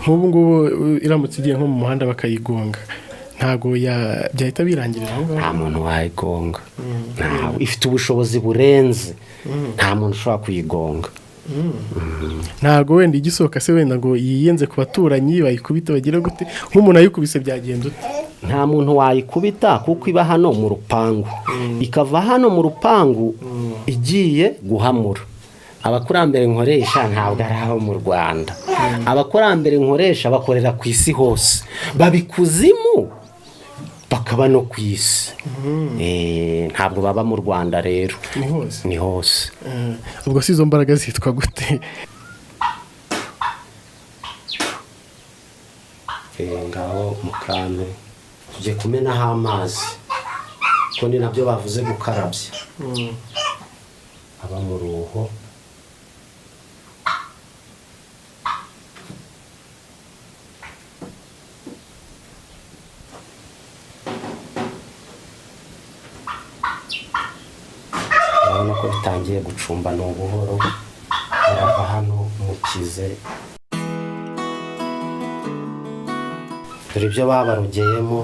nk'ubu ngubu iramutse igiye nko mu muhanda bakayigonga ntago byahita birangirira aho ngaho. Nta muntu wayigonga, ntawe ifite ubushobozi burenze, nta muntu ushobora kuyigonga. Ntago wenda igisohoka se wenda ngo yiyenze ku baturanyi bayikubita bagira gute, nk'umuntu ayikubise byagenda ute? Nta muntu wayikubita kuko iba hano mu rupangu, ikava hano mu rupangu igiye guhamura. Abakurambere nkoresha ntabwo ari aho mu Rwanda, abakurambere nkoresha bakorera ku isi hose, babikuzimu bakaba no ku isi. Ntabwo baba mu Rwanda rero, ni hose. Ubwo si izo mbaraga zitwa gute? Ngaho mu kantu tujye kumenaho amazi, ko ni nabyo bavuze gukarabya. Aba mu ruho urabona ko bitangiye gucumba, ni ubuhoro barava hano mukize. Dore ibyo babarogeyemo,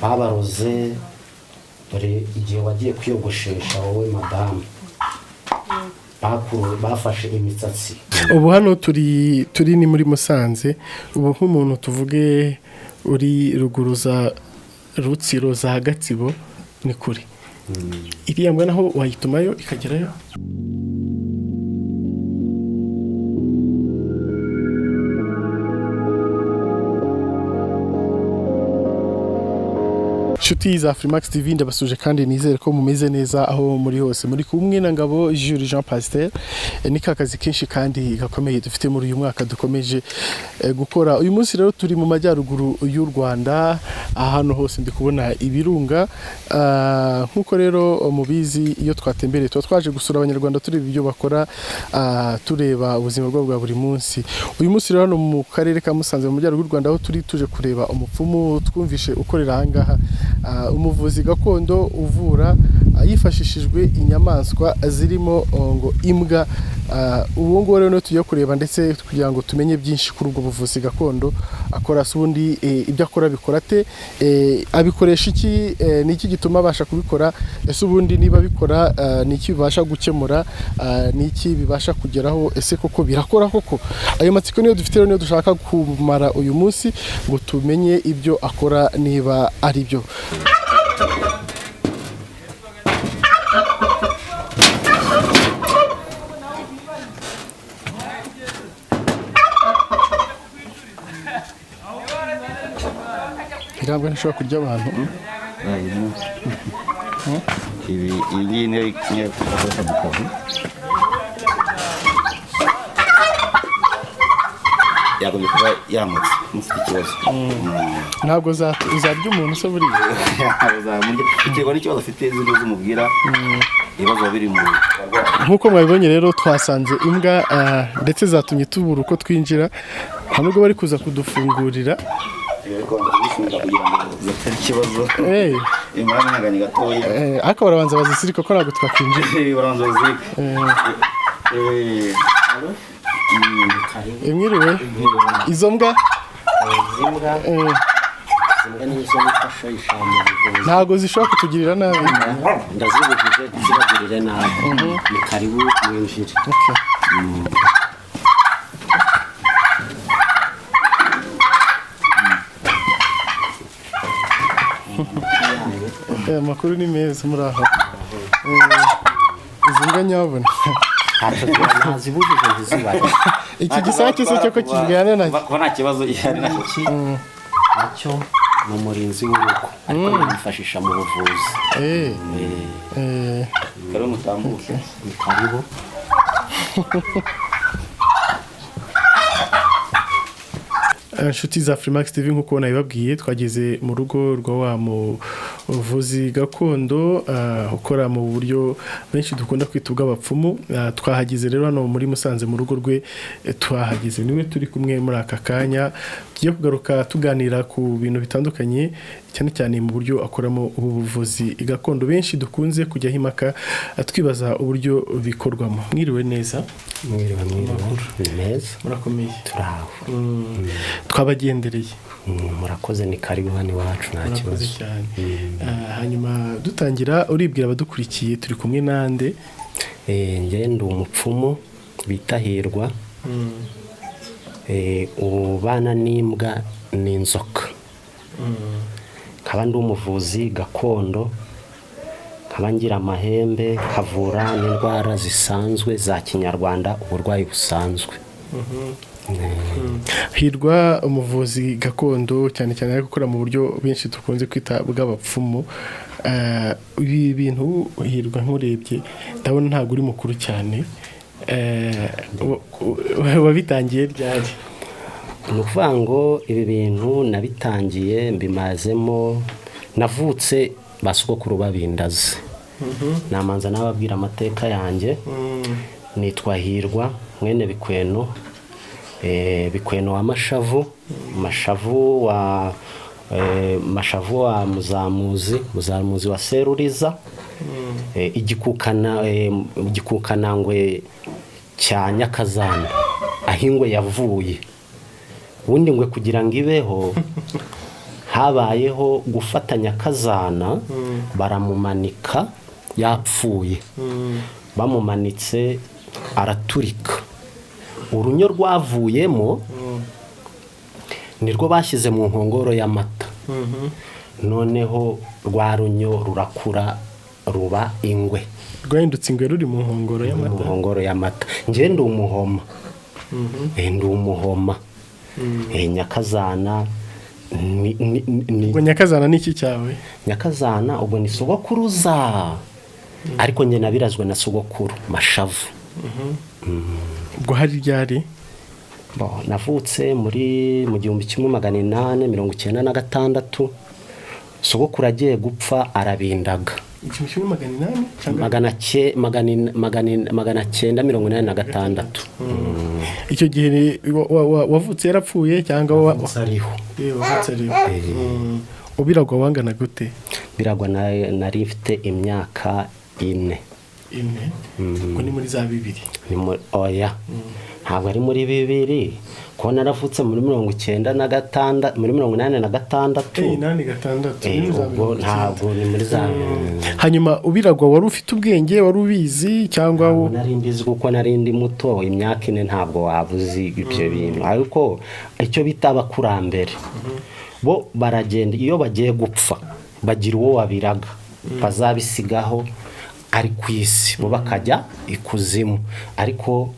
babaroze. Dore igihe wagiye kwiyogoshesha wowe madamu, bafashe imitsatsi. Ubu hano turi ni muri Musanze. Ubu nk'umuntu tuvuge uri ruguru za Rutsiro za Gatsibo ni kuri iriya mbwa naho wayitumayo ikagerayo. Inshuti za Freemax TV ndabasuje kandi nizere ko mumeze neza aho muri hose. Muri kumwe na Ngabo Jules Jean Pasteur. Ni kakazi kenshi kandi gakomeye dufite muri uyu mwaka dukomeje gukora. Uyu munsi rero turi mu majyaruguru y'u Rwanda, ahantu hose ndi kubona ibirunga. Nkuko rero mubizi iyo twatembereye twaje gusura abanyarwanda tureba ibyo bakora, tureba ubuzima bwabo bwa buri munsi. Uyu munsi rero hano mu karere ka Musanze mu majyaruguru y'u Rwanda aho tuje kureba umupfumu twumvishe ukorera ahangaha, umuvuzi gakondo uvura yifashishijwe inyamaswa zirimo ngo imbwa. Ubu ngubu rero tugiye kureba ndetse kugira ngo tumenye byinshi kuri ubwo buvuzi gakondo akora. Subundi ibyo akora bikora te, abikoresha iki, niki gituma abasha kubikora, ese ubundi niba bikora niki bibasha gukemura, niki bibasha kugeraho, ese koko birakora koko? Ayo matsiko niyo dufite rero, niyo dushaka kumara uyu munsi ngo tumenye ibyo akora niba ari byo. Irambwa ntishobora kurya abantu. Iyi ni kimwe kubaza bukavu. Yagombye kuba yaramutse mufite ikibazo. Ntabwo uzarya umuntu se buriya. Ikirwa n'ikibazo afite zino zumubwira ibibazo biri mu nkuko mwabibonye rero twasanze imbwa ndetse zatumye tubura uko twinjira, nubwo bari kuza kudufungurira. Ikibazo imana nkaganye gatoya ariko barabanza bazisirika ko ntabwo twakwinjira. barabanza bazirika. Mwiriwe izo mbwa ntabwo zishobora kutugirira nabi. Ndazibujije zibagirire nabi. Ni karibu mwinjire. Amakuru ni meza muri aho. Izi mbwa nyabona ntazibujije ntizibare. Iki gisake se cyo ko kibwana nacyo ko nta kibazo ihari nacyo ni umurinzi w'urugo, ariko yifashisha mu buvuzi. kare mutambuke ni karibu. Inshuti za Freemax TV nkuko nabibabwiye, twageze mu rugo rwa wa muvuzi gakondo ukora mu buryo benshi dukunda kwita ubw'abapfumu. Twahageze rero hano muri Musanze mu rugo rwe, twahageze niwe turi kumwe muri aka kanya. Tugiye kugaruka tuganira ku bintu bitandukanye, cyane cyane mu buryo akoramo ubu buvuzi gakondo benshi dukunze kujya himaka twibaza uburyo bikorwamo. Mwiriwe neza. mwiriwe ni meza murakomeye turaho twabagendereye murakoze ni karibu hano iwacu nta murakoze kibazo cyane hanyuma dutangira uribwira abadukurikiye turi kumwe nande njye ndi umupfumu bita Hirwa ubana n'imbwa n'inzoka nkaba ndi umuvuzi gakondo nkaba ngira amahembe kavura n'indwara zisanzwe za kinyarwanda uburwayi busanzwe. Hirwa umuvuzi gakondo cyane cyane ari gukora mu buryo benshi dukunze kwita bw'abapfumu. Ibi bintu Hirwa nkurebye ndabona ntabwo uri mukuru cyane, wabitangiye ryari? Ni ukuvuga ngo ibi bintu nabitangiye mbimazemo navutse basogokuru babindaze. Namanza nababwira amateka yanjye. Nitwa Hirwa mwene Bikweno, Bikweno wa Mashavu wa Muzamuzi wa Seruriza, igikukanangwe cya Nyakazana aho ingwe yavuye. Ubundi ngwe kugira ngo ibeho habayeho gufata Nyakazana baramumanika yapfuye. Bamumanitse araturika, urunyo rwavuyemo nirwo bashyize mu nkongoro y'amata. Noneho rwa runyo rurakura ruba ingwe, rwahindutse ingwe ruri mu nkongoro y'amata. Nje ndi umuhoma, Nyakazana ubwo Nyakazana ni iki cyawe? Nyakazana ubwo ni sogokuruza, ariko nge nabirazwe na sogokuru Mashavu. Ubwo hari ryari? Navutse mu 1896. Sogokuru agiye gupfa arabindaga 1986. Icyo gihe wavutse yarapfuye cyangwa wavutse ariho? Ubiragwa wangana gute? Biragwa nari mfite imyaka 4. Ubwo ni muri za 2? Oya, ntabwo ari muri 2 ko naravutse muri 1986. Ubwo ntabwo ni muri za. Hanyuma ubiragwa wari ufite ubwenge, wari ubizi cyangwa? Nari mbizi kuko nari ndi muto, imyaka 4 ntabwo wabuzi ibyo bintu. Ariko icyo bita abakurambere bo baragenda iyo bagiye gupfa bagira uwo wabiraga bazabisigaho ari ku isi, bo bakajya ikuzimu, ariko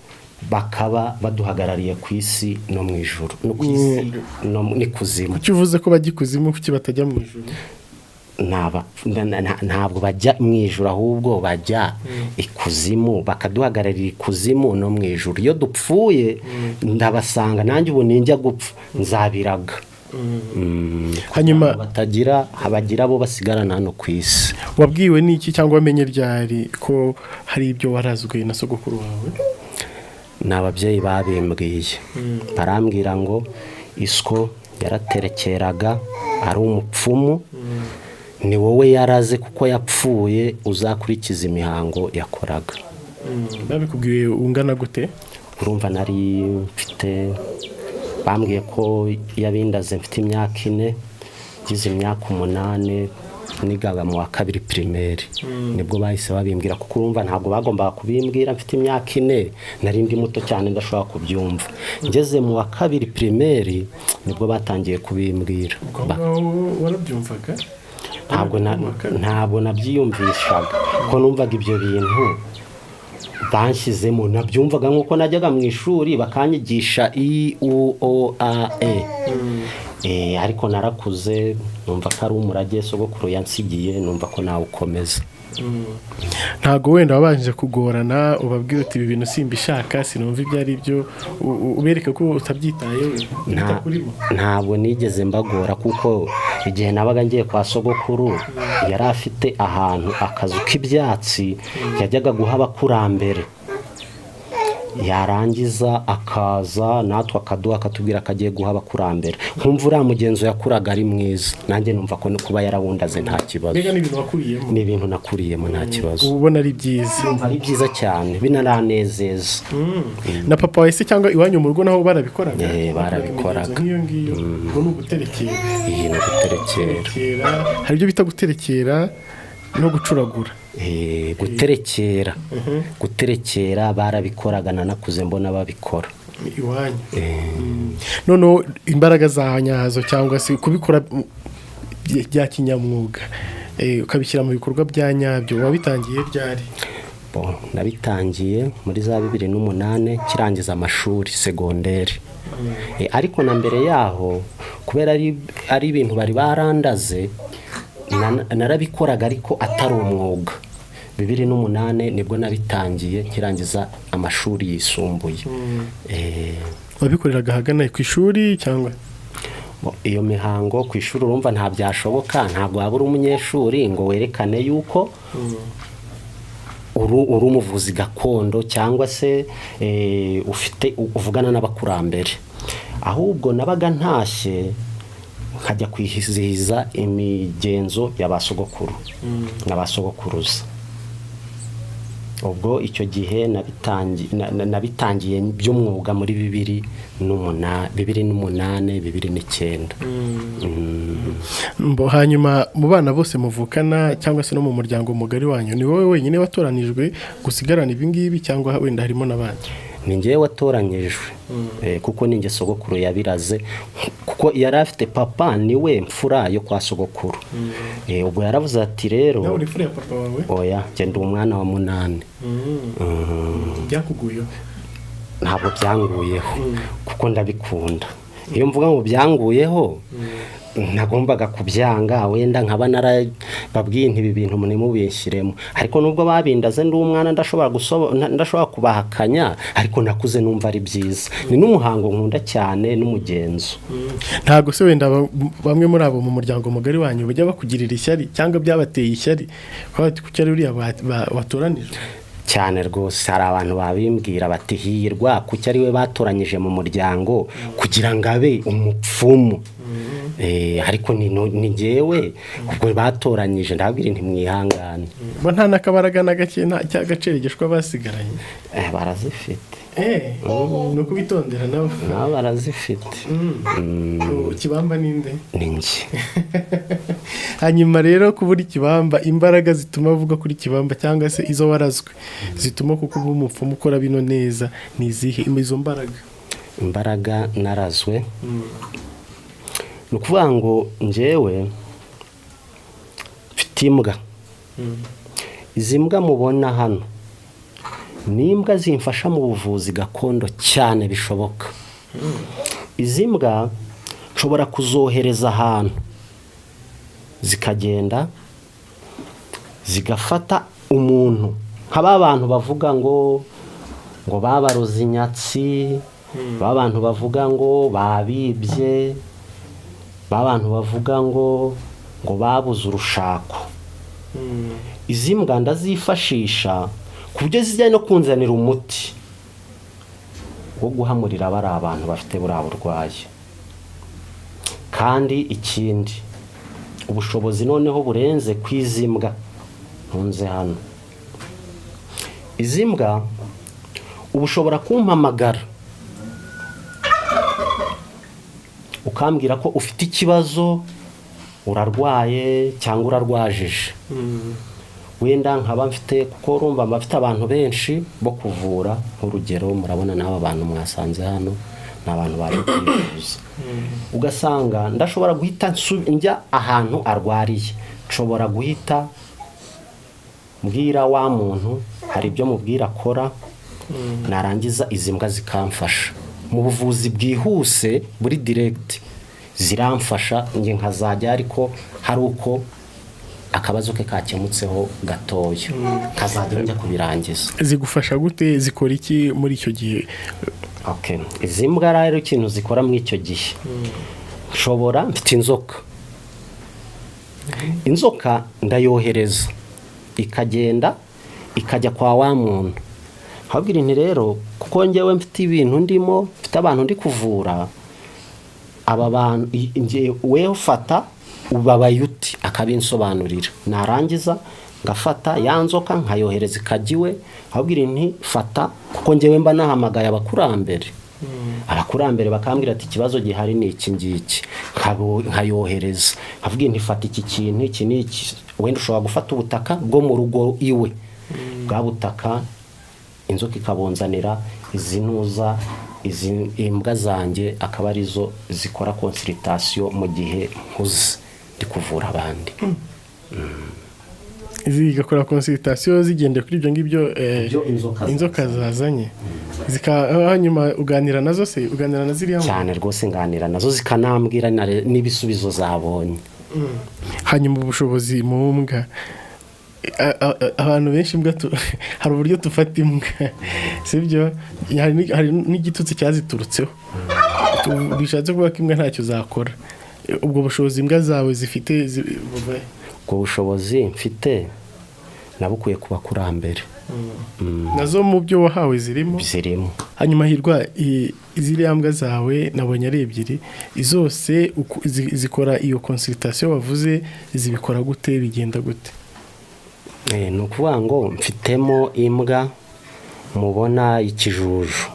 bakaba baduhagarariye ku isi no mu ijuru, no ku isi no n'ikuzimu. Kuki uvuze ko bajya ikuzimu, kuki batajya mu ijuru? Ntabwo bajya mu ijuru, ahubwo bajya ikuzimu, bakaduhagararira ikuzimu no mu ijuru. Iyo dupfuye ndabasanga, nanjye ubu ninjya gupfa nzabiraga. Hanyuma habagira abo basigarana hano ku isi. Wabwiwe n'iki cyangwa wamenye ryari ko hari ibyo warazwe na sogokuru wawe? Ni ababyeyi babimbwiye. Barambwira ngo iswo yaraterekeraga ari umupfumu, ni wowe yaraze kuko yapfuye uzakurikiza imihango yakoraga. Babikubwiye ungana gute? Urumva nari mfite, bambwiye ko yabindaze mfite imyaka 4, gize imyaka 8, nigaga mu wa 2 primaire. Nibwo bahise babimbwira, kuko urumva ntabwo bagombaga kubimbwira mfite imyaka 4, nari ndi muto cyane ndashobora kubyumva. Ngeze mu wa 2 primaire nibwo batangiye kubimbwira. Warabyumvaga? Ntabwo nabyiyumvishaga, ko numvaga ibyo bintu banshyizemo, nabyumvaga nk'uko najyaga mu ishuri bakanyigisha IUOAE. Ariko narakuze numva ko ari umurage sogokuru yansigiye, numva ko nawe ukomeza. Ntago wenda wabanje kugorana ubabwira uti ibi bintu simbishaka, sinumva ibyo ari byo, ubereka ko utabyitayeho? Ntabwo nigeze mbagora, kuko igihe nabaga ngiye kwa sogokuru yari afite ahantu akazu k'ibyatsi yajyaga guha abakurambere. yarangiza akaza natwe akaduha akatubwira akagiye guha abakurambere nkumva uriya mugenzo yakuraga ari mwiza nanjye numva ko kuba yarawundaze nta kibazo. mbega ni ibintu wakuriyemo? Ni ibintu nakuriyemo nta kibazo. uba ubona ari byiza? Numva ari byiza cyane binaranezeza. na papa wawe se cyangwa iwanyu mu rugo naho barabikoraga? Barabikoraga. nk'iyo ngiyo ngo ni uguterekera. Iyi ni uguterekera. Guterekera, hari ibyo bita guterekera no gucuragura. Guterekera barabikoraga nanakuze mbona babikora iwanyu. Noneho imbaraga za nyazo cyangwa se kubikora bya kinyamwuga ukabishyira mu bikorwa bya nyabyo wabitangiye ryari? Nabitangiye muri za 2008 kirangiza amashuri segonderi. Ariko na mbere yaho kubera ari ibintu bari barandaze narabikoraga ariko atari umwuga. 2008 nibwo nabitangiye kirangiza amashuri yisumbuye. Wabikoreraga hagana ku ishuri cyangwa? Iyo mihango ku ishuri urumva nta byashoboka, ntabwo waba uri umunyeshuri ngo werekane yuko uri umuvuzi gakondo cyangwa se ufite uvugana n'abakurambere. Ahubwo nabaga ntashye nkajya kwihizihiza imigenzo y'abasogokuru n'abasogokuruza. Ubwo icyo gihe nabitangiye by'umwuga muri 2008 2009. Hanyuma mu bana bose muvukana cyangwa se no mu muryango mugari wanyu ni wowe wenyine watoranijwe gusigarana ibi ngibi cyangwa wenda harimo n'abandi? Ni njyewe watoranyijwe kuko ninjye sogokuru yabiraze kuko yari afite papa niwe mfura yo kwa sogokuru. Ubwo yaravuze ati rero nawe uri mfura ya papa wawe? Oya njye ndi umwana wa 8. Byakuguyeho? Ntabwo byanguyeho kuko ndabikunda. Iyo mvuga ngo byanguyeho nagombaga kubyanga wenda nkaba narababwiye ntibi bintu munimubeshyiremo, ariko nubwo babindaze ndi umwana ndashobora kubahakanya, ariko nakuze numva ari byiza. Ni n'umuhango nkunda cyane n'umugenzo. Ntago se wenda bamwe muri abo mu muryango mugari wanyu bajya bakugirira ishyari cyangwa byabateye ishyari kwati kucyari uriya watoranijwe? Cyane rwose hari abantu babimbwira bati hirwa kuki ari we batoranyije mu muryango kugira ngo abe umupfumu. Ariko ni njyewe ubwo batoranyije ndabwira nti mwihangane. Bo nta nakabaraga na gake cyagacerigeshwa basigaranye? Barazifite. Nuko bitondera nawe? Barazifite. Kibamba ninde? Ni njye. Hanyuma rero kubura ikibamba, imbaraga zituma avuga kuri kibamba cyangwa se izo warazwe zituma kuko uba umupfumu ukora bino neza ni izihe izo mbaraga? Imbaraga narazwe nukuvuga ngo njyewe mfite imbwa. Izi mbwa mubona hano ni imbwa zimfasha mu buvuzi gakondo cyane bishoboka. Izi mbwa nshobora kuzohereza ahantu zikagenda zigafata umuntu nk'aba bantu bavuga ngo babaroze inyatsi, abantu bavuga ngo babibye, abantu bavuga ngo babuze urushako. Izi mbwa ndazifashisha ku buryo zijya no kunzanira umuti wo guhamurira bari abantu bafite buriya burwayi. Kandi ikindi ubushobozi noneho burenze kwizimbwa ntunze hano. Izi mbwa ubushobora kumpamagara ukambwira ko ufite ikibazo, urarwaye cyangwa urarwajije. Wenda nkaba mfite kuko urumva bafite abantu benshi bo kuvura. Nk'urugero murabona n'aba bantu mwasanze hano ni abantu bari kwivuza. Ugasanga ndashobora guhita njya ahantu arwariye, nshobora guhita mbwira wa muntu hari ibyo mubwira akora, narangiza izi mbwa zikamfasha mu buvuzi bwihuse buri direct. Ziramfasha nge nkazajya ariko hari uko akabazo ke kakemutseho gatoya kazajya njya kubirangiza. Zigufasha gute? Zikora iki muri icyo gihe? Izi mbwa rero ikintu zikora muri icyo gihe, nshobora mfite inzoka ndayohereza ikagenda ikajya kwa wa muntu, habwira inti rero kuko njyewe mfite ibintu ndimo mfite abantu ndi kuvura aba bantu wewe ufata ubabaye uti akabinsobanurira narangiza ngafata ya nzoka nkayohereza ikagiwe habwira inti fata kuko njyewe mba nahamagaye abakurambere bakambwira ati ikibazo gihari ni iki ngiki nkayohereza avuga inti fata iki kintu iki niki wenda ushobora gufata ubutaka bwo mu rugo iwe bwa butaka inzoka ikabonzanira izinuza izi imbwa zanjye akaba arizo zikora consultation mu gihe nkuze ndi kuvura abandi zigakora consultation zigendeye kuri ibyo ngibyo inzoka zazanye hanyuma uganira nazo se uganira na ziriya cyane rwose nganira nazo zikanambwira n'ibisubizo zabonye hanyuma ubushobozi mu mbwa abantu benshi imbwa hari uburyo tufata imbwa sibyo hari n'igitutsi cyaziturutseho bishatse kuvuga ko imbwa ntacyo zakora ubwo bushobozi imbwa zawe zifite ubwo bushobozi mfite nabukuye ku bakurambere nazo mu byo wahawe zirimo hanyuma Hirwa iziriya mbwa zawe nabonye ari ebyiri zose zikora iyo consultation wavuze zibikora gute bigenda gute ni ukuvuga ngo mfitemo imbwa mubona ikijuju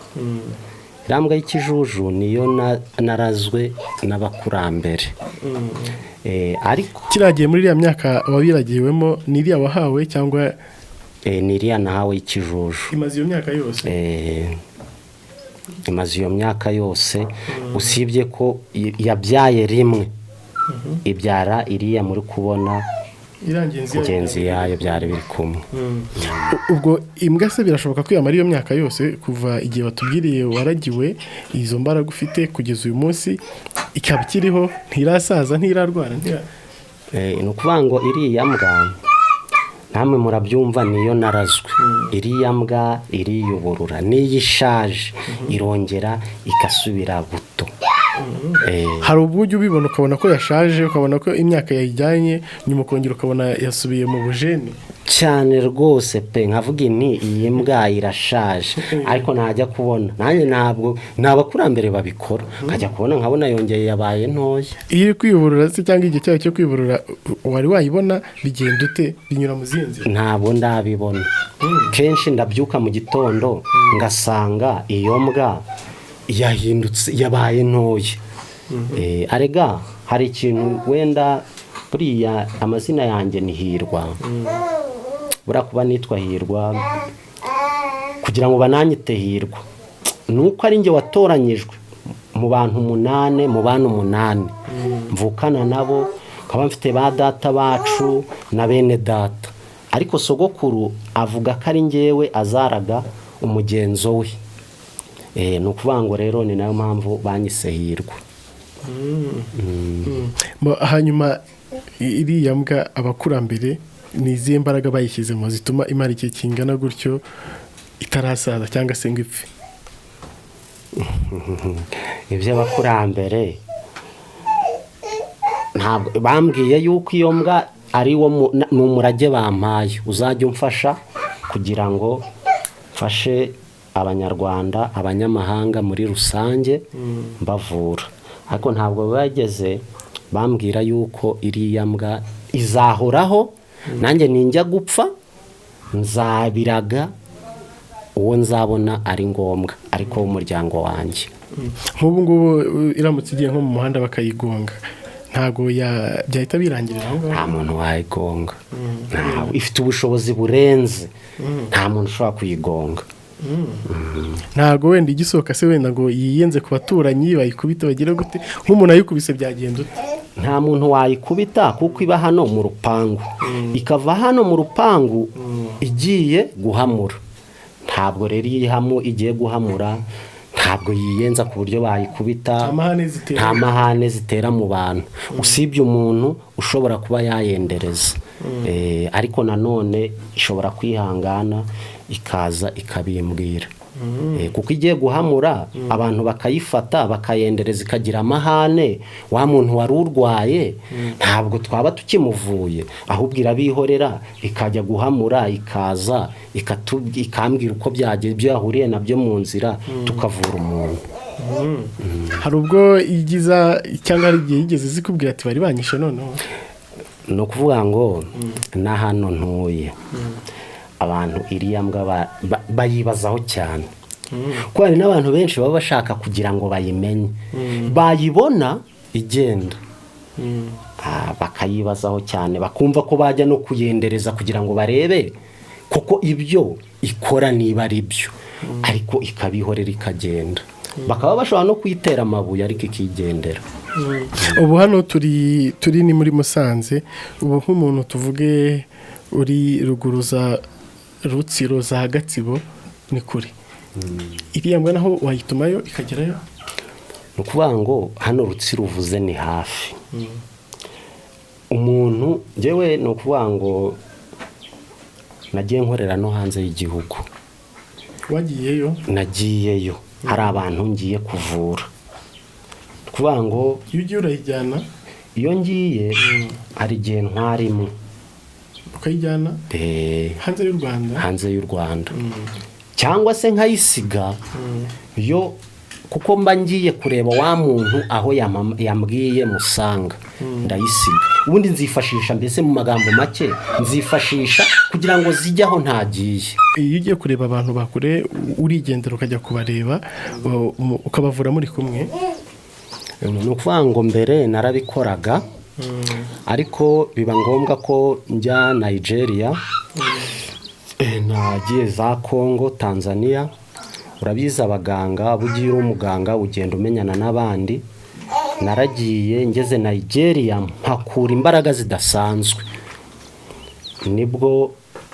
irambwa y'ikijuju niyo narazwe n'abakurambere ariko kiragiye muri iriya myaka wabiragiwemo ni iriya wahawe cyangwa ni iriya nahawe y'ikijuju imaze iyo myaka yose imaze iyo myaka yose usibye ko yabyaye rimwe ibyara iriya muri kubona ingenzi yayo byari biri kumwe ubwo imbwa se birashoboka ko yamara iyo myaka yose kuva igihe watubwiriye waragiwe izo mbaraga ufite kugeza uyu munsi ikaba ikiriho ntirasaza ntirarwara ni ukuvuga ngo iriya mbwa namwe murabyumva niyo narazwe iriya mbwa iriyuburura niyo ishaje irongera igasubira buto hari uburyo ubibona ukabona ko yashaje ukabona ko imyaka yayijyanye nyuma ukongera ukabona yasubiye mu bujeni cyane rwose pe nkavuga inti iyi mbwa irashaje ariko ntajya kubona nanjye ntabwo n'abakurambere babikora nkajya kubona nkabona yongeye yabaye ntoya iyo iri kwiburura se cyangwa igihe cyayo cyo kwiburura wari wayibona bigenda ute binyura mu zihe nzira ntabwo ndabibona kenshi ndabyuka mu gitondo ngasanga iyo mbwa yahindutse yabaye ntoya arega hari ikintu wenda buriya amazina yanjye ni Hirwa buriya kuba nitwa Hirwa kugira ngo bananyite Hirwa nuko ari njye watoranyijwe mu bantu 8 mu bantu 8 mvukana nabo nkaba mfite ba data bacu na bene data ariko sogokuru avuga ko ari njyewe azaraga umugenzo we ni ukuvuga ngo rero ni nayo mpamvu banyise Hirwa hanyuma iriya mbwa abakurambere ni izihe mbaraga bayishyizemo zituma imara igihe kingana gutyo itarasaza cyangwa se ngo ipfe iby'abakurambere ntabwo bambwiye yuko iyo mbwa ari ni umurage bampaye uzajya umfasha kugira ngo mfashe abanyarwanda abanyamahanga muri rusange mbavura ariko ntabwo bageze bambwira yuko iriya mbwa izahoraho nanjye ninjya gupfa nzabiraga uwo nzabona ari ngombwa ariko w'umuryango wanjye nk'ubu ngubu iramutse igiye nko mu muhanda bakayigonga ntabwo byahita birangirira aho ngaho nta muntu wayigonga ifite ubushobozi burenze nta muntu ushobora kuyigonga ntabwo wenda igisohoka se wenda ngo yiyenze ku baturanyi bayikubita bagire gute nk'umuntu ayikubise byagenda ute nta muntu wayikubita kuko iba hano mu rupangu ikava hano mu rupangu igiye guhamura ntabwo rero igiye guhamura ntabwo yiyenza ku buryo bayikubita nta mahane zitera mu bantu usibye umuntu ushobora kuba yayendereza ariko nanone ishobora kwihangana ikaza ikabimbwira kuko igiye guhamura abantu bakayifata bakayendereza ikagira amahane wa muntu wari urwaye ntabwo twaba tukimuvuye ahubwo irabihorera ikajya guhamura ikaza ikambwira uko byagiye ibyo yahuriye nabyo mu nzira tukavura umuntu. hari ubwo igiza cyangwa hari igihe yigeze zikubwira ati bari banyishe noneho? ni ukuvuga ngo na hano ntuye abantu iriya mbwa bayibazaho cyane kuko hari n'abantu benshi baba bashaka kugira ngo bayimenye bayibona igenda bakayibazaho cyane bakumva ko bajya no kuyendereza kugira ngo barebe kuko ibyo ikora niba ari byo ariko ikabihorera ikagenda bakaba bashobora no kuyitera amabuye ariko ikigendera. ubu hano turi ni muri Musanze. ubu nk'umuntu tuvuge uri ruguru za Rutsiro za Gatsibo ni kure iriya mbwa naho wayitumayo ikagerayo? ni ukuvuga ngo hano Rutsiro uvuze ni hafi umuntu njyewe ni ukuvuga ngo nagiye nkorera no hanze y'igihugu. wagiyeyo? nagiyeyo hari abantu ngiye kuvura ni ukuvuga ngo iyo ugiye urayijyana? iyo ngiye hari igihe ntwara imwe ukayijyana hanze y'u Rwanda? hanze y'u Rwanda cyangwa se nkayisiga yo kuko mba ngiye kureba wa muntu aho yambwiye musanga ndayisiga ubundi nzifashisha mbese mu magambo make nzifashisha kugira ngo zijye aho ntagiye. iyo ugiye kureba abantu bakure urigendera ukajya kubareba ukabavura muri kumwe? ni ukuvuga ngo mbere narabikoraga ariko biba ngombwa ko njya Nigeria nagiye za Congo Tanzania urabizi abaganga bugiye uri umuganga ugenda umenyana n'abandi naragiye ngeze Nigeria mpakura imbaraga zidasanzwe nibwo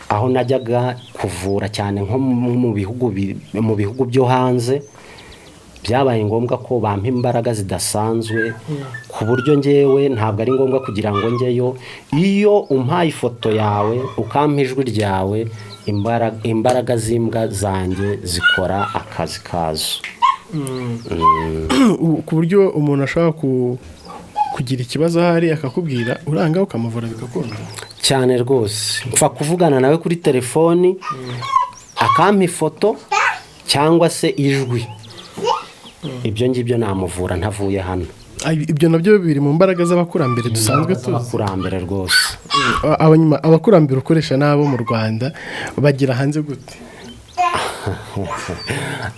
aho najyaga kuvura cyane nko mu bihugu byo hanze byabaye ngombwa ko bampa imbaraga zidasanzwe ku buryo ngewe ntabwo ari ngombwa kugira ngo njyeyo iyo umpaye ifoto yawe ukampa ijwi ryawe imbaraga z'imbwa zanjye zikora akazi kazo. ku buryo umuntu ashobora kugira ikibazo ahari akakubwira uranga ukamuvura bigakunda cyane rwose mpfa kuvugana nawe kuri telefoni akampa ifoto cyangwa se ijwi ibyo ngibyo namuvura ntavuye hano. ibyo nabyo biri mu mbaraga z'abakurambere dusanzwe tuzi. abakurambere rwose abakurambere ukoresha n'abo mu Rwanda bagira hanze gute?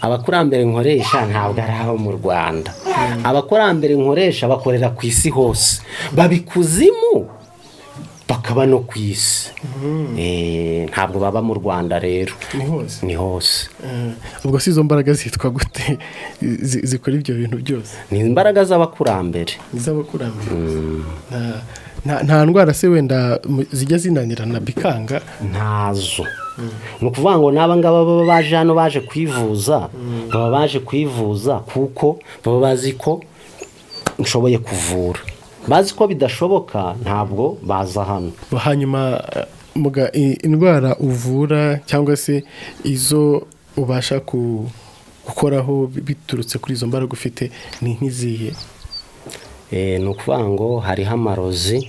abakurambere nkoresha ntabwo ari abo mu Rwanda abakurambere nkoresha bakorera ku isi hose babikuzimu bakaba no ku isi ntabwo baba mu Rwanda rero ni hose. ubwo si izo mbaraga zitwa gute zikora ibyo bintu byose? ni imbaraga z'abakurambere. nta ndwara se wenda zijya zinanirana bikanga? ntazo. ni ukuvuga ngo n'aba ngaba baba baje hano baje kwivuza baba baje kwivuza kuko baba bazi ko nshoboye kuvura bazi ko bidashoboka ntabwo baza hano. hanyuma indwara uvura cyangwa se izo ubasha gukoraho biturutse kuri izo mbaraga ufite ni nk'izihe? ni ukuvuga ngo hariho amarozi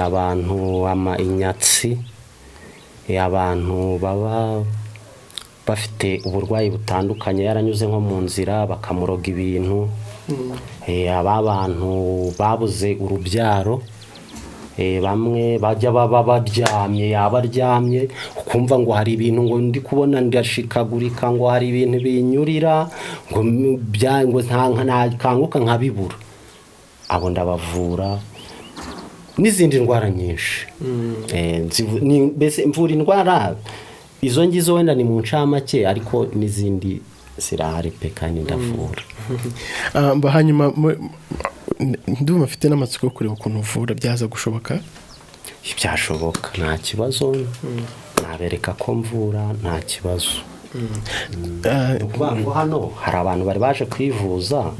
abantu inyatsi abantu baba bafite uburwayi butandukanye yaranyuze nko mu nzira bakamuroga ibintu aba bantu babuze urubyaro bamwe bajya baba baryamye yabaryamye ukumva ngo hari ibintu ngo ndi kubona ndashikagurika ngo hari ibintu binyurira ngo ntakanguka nkabibura abo ndabavura n'izindi ndwara nyinshi mbese mvura indwara izo ngizo wenda ni mu ncamake ariko n'izindi zirahari pe kandi ndavura. hanyuma ndumva afite n'amatsiko yo kureba ukuntu uvura byaza gushoboka? byashoboka nta kibazo nabereka ko mvura nta kibazo. hano hari abantu bari baje kwivuza